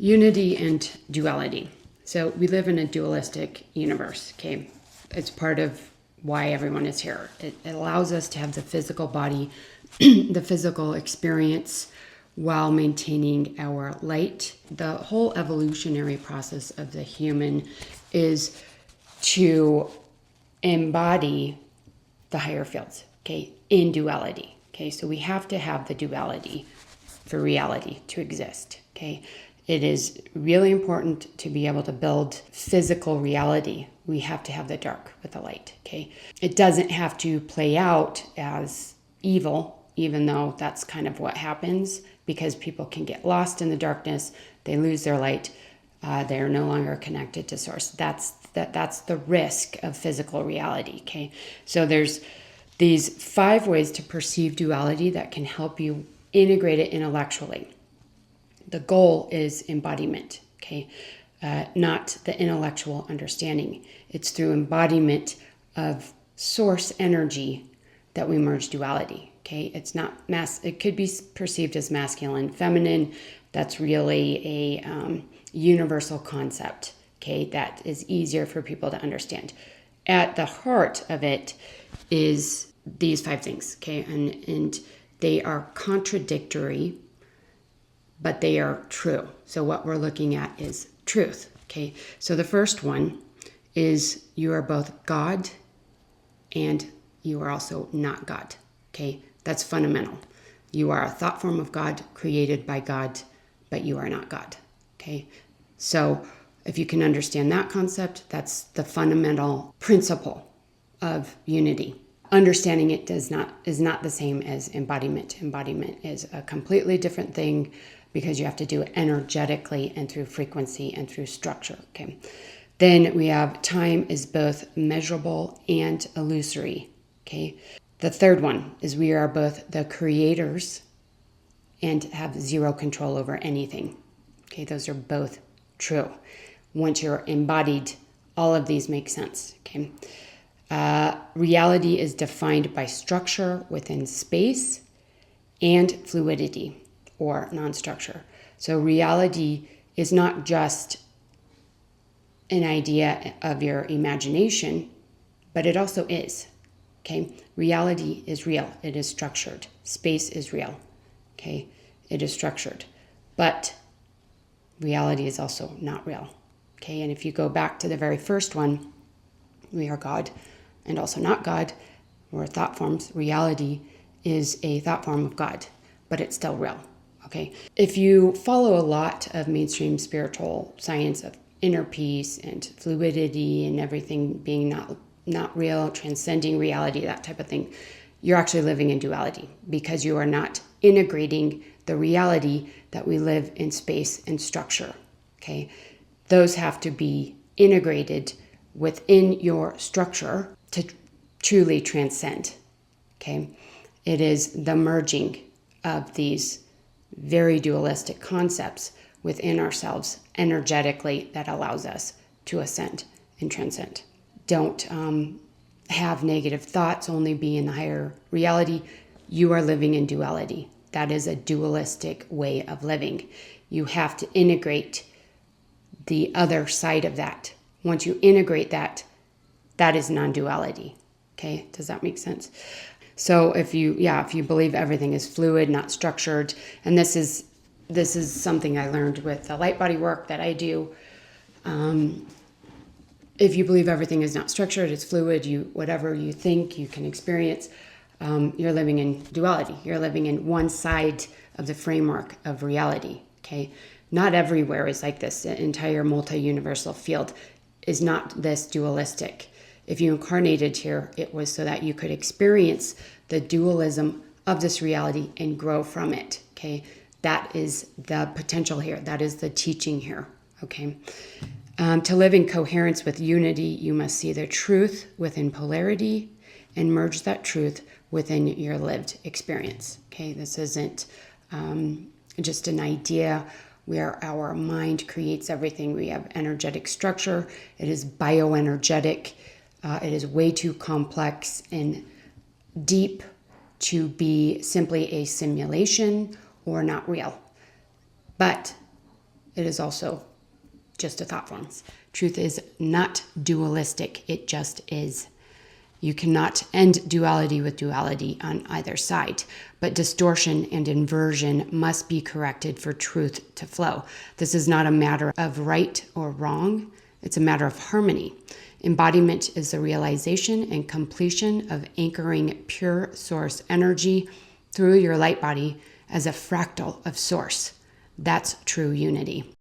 Unity and duality. So we live in a dualistic universe, okay? It's part of why everyone is here. It allows us to have the physical body, the physical experience, while maintaining our light. The whole evolutionary process of the human is to embody the higher fields, okay, in duality. Okay, so we have to have the duality for reality to exist, okay? It is really important to be able to build physical reality. We have to have the dark with the light, okay? It doesn't have to play out as evil, even though that's kind of what happens, because people can get lost in the darkness, they lose their light, they are no longer connected to source. That's the risk of physical reality, okay? So there's these 5 ways to perceive duality that can help you integrate it intellectually. The goal is embodiment, okay? Not the intellectual understanding. It's through embodiment of source energy that we merge duality, okay? It's not it could be perceived as masculine, feminine. That's really a universal concept, okay? That is easier for people to understand. At the heart of it is these 5 things, okay? And they are contradictory, but they are true. So what we're looking at is truth, okay? So the first one is you are both God and you are also not God, okay? That's fundamental. You are a thought form of God created by God, but you are not God, okay? So if you can understand that concept, that's the fundamental principle of unity. Understanding it is not the same as embodiment. Embodiment is a completely different thing because you have to do it energetically and through frequency and through structure. Okay. Then we have time is both measurable and illusory. Okay. The third one is we are both the creators and have 0 control over anything. Okay. Those are both true. Once you're embodied, all of these make sense. Okay. Reality is defined by structure within space and fluidity or non-structure. So reality is not just an idea of your imagination, but it also is, okay? Reality is real. It is structured. Space is real, okay? It is structured. But reality is also not real, okay? And if you go back to the very first one, we are God and also not God. We're thought forms. Reality is a thought form of God, but it's still real, okay? If you follow a lot of mainstream spiritual science of inner peace and fluidity and everything being not real, transcending reality, that type of thing, you're actually living in duality because you are not integrating the reality that we live in space and structure, okay? Those have to be integrated within your structure to truly transcend, okay? It is the merging of these very dualistic concepts within ourselves energetically that allows us to ascend and transcend. Don't have negative thoughts, only be in the higher reality. You are living in duality. That is a dualistic way of living. You have to integrate the other side of that. Once you integrate that, that is non-duality. Okay, does that make sense? So if you believe everything is fluid, not structured, and this is something I learned with the light body work that I do. If you believe everything is not structured, it's fluid, whatever you think you can experience, you're living in duality. You're living in one side of the framework of reality. Okay, not everywhere is like this. The entire multi-universal field is not this dualistic. If you incarnated here, it was so that you could experience the dualism of this reality and grow from it, okay? That is the potential here. That is the teaching here, okay? To live in coherence with unity, you must see the truth within polarity and merge that truth within your lived experience, okay? This isn't just an idea where our mind creates everything. We have energetic structure. It is bioenergetic. It is way too complex and deep to be simply a simulation or not real. But it is also just a thought form. Truth is not dualistic, it just is. You cannot end duality with duality on either side, but distortion and inversion must be corrected for truth to flow. This is not a matter of right or wrong, it's a matter of harmony. Embodiment is the realization and completion of anchoring pure source energy through your light body as a fractal of source. That's true unity.